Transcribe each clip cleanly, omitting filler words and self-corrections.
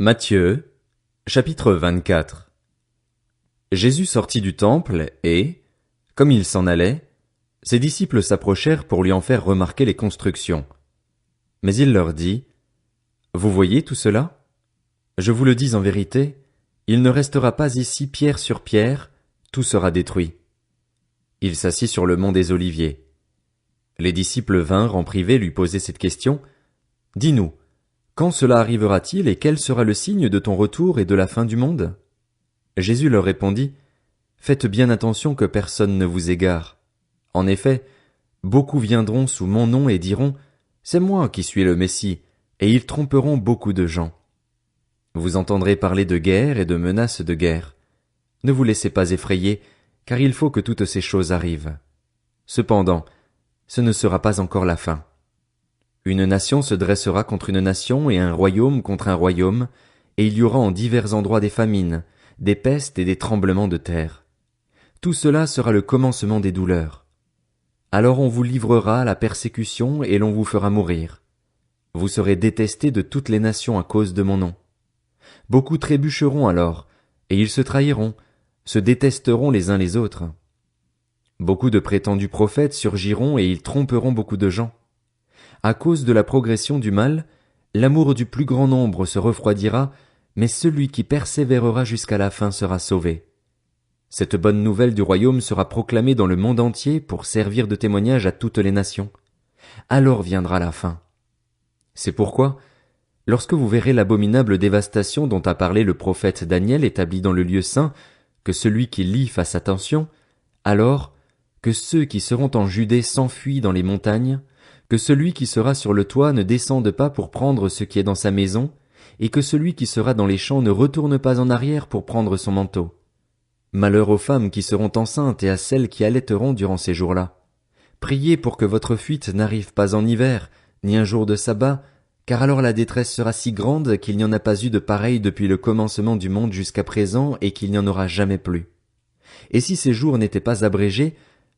Matthieu, chapitre 24. Jésus sortit du temple et, comme il s'en allait, ses disciples s'approchèrent pour lui en faire remarquer les constructions. Mais il leur dit, « Vous voyez tout cela? Je vous le dis en vérité, il ne restera pas ici pierre sur pierre, tout sera détruit. » Il s'assit sur le mont des Oliviers. Les disciples vinrent en privé lui poser cette question, « Dis-nous, quand cela arrivera-t-il et quel sera le signe de ton retour et de la fin du monde? » Jésus leur répondit, « Faites bien attention que personne ne vous égare. En effet, beaucoup viendront sous mon nom et diront, « C'est moi qui suis le Messie », et ils tromperont beaucoup de gens. Vous entendrez parler de guerre et de menaces de guerre. Ne vous laissez pas effrayer, car il faut que toutes ces choses arrivent. Cependant, ce ne sera pas encore la fin. Une nation se dressera contre une nation et un royaume contre un royaume, et il y aura en divers endroits des famines, des pestes et des tremblements de terre. Tout cela sera le commencement des douleurs. Alors on vous livrera à la persécution et l'on vous fera mourir. Vous serez détestés de toutes les nations à cause de mon nom. Beaucoup trébucheront alors, et ils se trahiront, se détesteront les uns les autres. Beaucoup de prétendus prophètes surgiront et ils tromperont beaucoup de gens. À cause de la progression du mal, l'amour du plus grand nombre se refroidira, mais celui qui persévérera jusqu'à la fin sera sauvé. Cette bonne nouvelle du royaume sera proclamée dans le monde entier pour servir de témoignage à toutes les nations. Alors viendra la fin. C'est pourquoi, lorsque vous verrez l'abominable dévastation dont a parlé le prophète Daniel établie dans le lieu saint, que celui qui lit fasse attention, alors que ceux qui seront en Judée s'enfuient dans les montagnes, que celui qui sera sur le toit ne descende pas pour prendre ce qui est dans sa maison, et que celui qui sera dans les champs ne retourne pas en arrière pour prendre son manteau. Malheur aux femmes qui seront enceintes et à celles qui allaiteront durant ces jours-là. Priez pour que votre fuite n'arrive pas en hiver, ni un jour de sabbat, car alors la détresse sera si grande qu'il n'y en a pas eu de pareil depuis le commencement du monde jusqu'à présent et qu'il n'y en aura jamais plus. Et si ces jours n'étaient pas abrégés,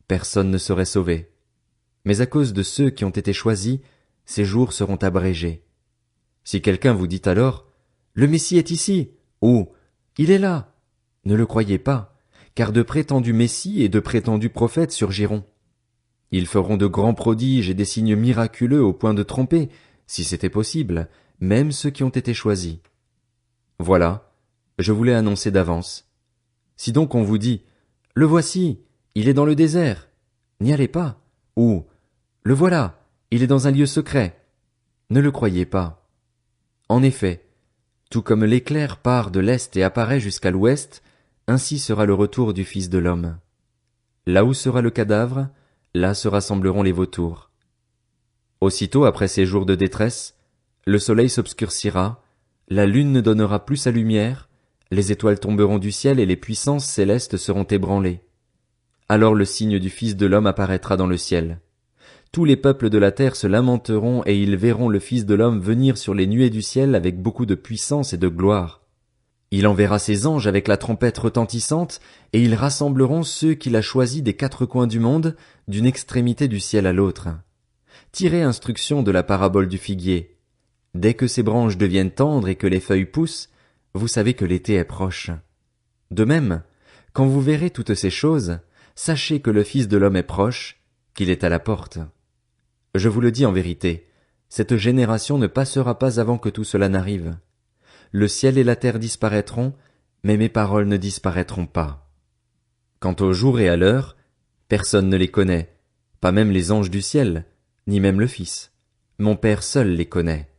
personne ne serait sauvé. Mais à cause de ceux qui ont été choisis, ces jours seront abrégés. Si quelqu'un vous dit alors, « Le Messie est ici » ou « Il est là », ne le croyez pas, car de prétendus Messies et de prétendus prophètes surgiront. Ils feront de grands prodiges et des signes miraculeux au point de tromper, si c'était possible, même ceux qui ont été choisis. Voilà, je vous l'ai annoncé d'avance. Si donc on vous dit, « Le voici, il est dans le désert », n'y allez pas, ou « Le voilà, il est dans un lieu secret », ne le croyez pas. En effet, tout comme l'éclair part de l'est et apparaît jusqu'à l'ouest, ainsi sera le retour du Fils de l'homme. Là où sera le cadavre, là se rassembleront les vautours. Aussitôt après ces jours de détresse, le soleil s'obscurcira, la lune ne donnera plus sa lumière, les étoiles tomberont du ciel et les puissances célestes seront ébranlées. Alors le signe du Fils de l'homme apparaîtra dans le ciel. Tous les peuples de la terre se lamenteront et ils verront le Fils de l'homme venir sur les nuées du ciel avec beaucoup de puissance et de gloire. Il enverra ses anges avec la trompette retentissante, et ils rassembleront ceux qu'il a choisis des quatre coins du monde, d'une extrémité du ciel à l'autre. Tirez instruction de la parabole du figuier. Dès que ses branches deviennent tendres et que les feuilles poussent, vous savez que l'été est proche. De même, quand vous verrez toutes ces choses, sachez que le Fils de l'homme est proche, qu'il est à la porte. Je vous le dis en vérité, cette génération ne passera pas avant que tout cela n'arrive. Le ciel et la terre disparaîtront, mais mes paroles ne disparaîtront pas. Quant au jour et à l'heure, personne ne les connaît, pas même les anges du ciel, ni même le Fils. Mon Père seul les connaît.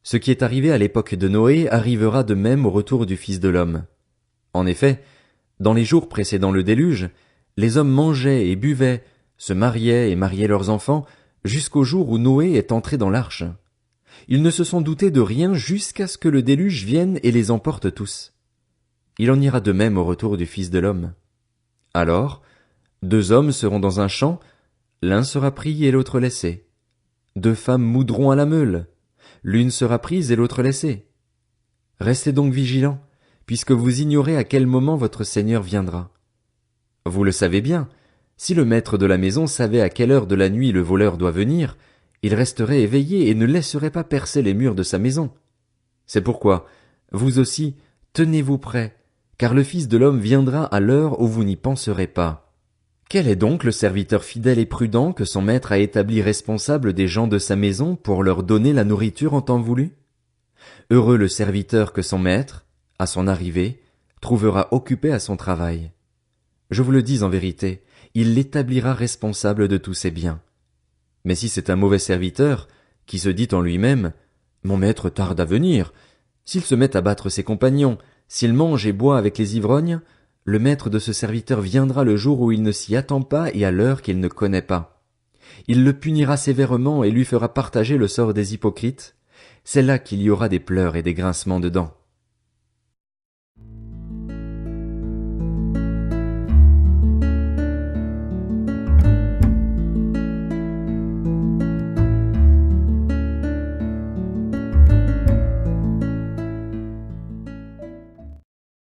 Ce qui est arrivé à l'époque de Noé arrivera de même au retour du Fils de l'homme. En effet, dans les jours précédant le déluge, les hommes mangeaient et buvaient, se mariaient et mariaient leurs enfants, jusqu'au jour où Noé est entré dans l'arche. Ils ne se sont doutés de rien jusqu'à ce que le déluge vienne et les emporte tous. Il en ira de même au retour du Fils de l'homme. Alors, 2 hommes seront dans un champ, l'un sera pris et l'autre laissé. 2 femmes moudront à la meule, l'une sera prise et l'autre laissée. Restez donc vigilants, puisque vous ignorez à quel moment votre Seigneur viendra. Vous le savez bien, si le maître de la maison savait à quelle heure de la nuit le voleur doit venir, il resterait éveillé et ne laisserait pas percer les murs de sa maison. C'est pourquoi, Vous aussi, tenez-vous prêts, car le Fils de l'homme viendra à l'heure où vous n'y penserez pas. Quel est donc le serviteur fidèle et prudent que son maître a établi responsable des gens de sa maison pour leur donner la nourriture en temps voulu? Heureux le serviteur que son maître, à son arrivée, trouvera occupé à son travail. Je vous le dis en vérité, il l'établira responsable de tous ses biens. Mais si c'est un mauvais serviteur, qui se dit en lui-même, mon maître tarde à venir, s'il se met à battre ses compagnons, s'il mange et boit avec les ivrognes, le maître de ce serviteur viendra le jour où il ne s'y attend pas et à l'heure qu'il ne connaît pas. Il le punira sévèrement et lui fera partager le sort des hypocrites. C'est là qu'il y aura des pleurs et des grincements de dents.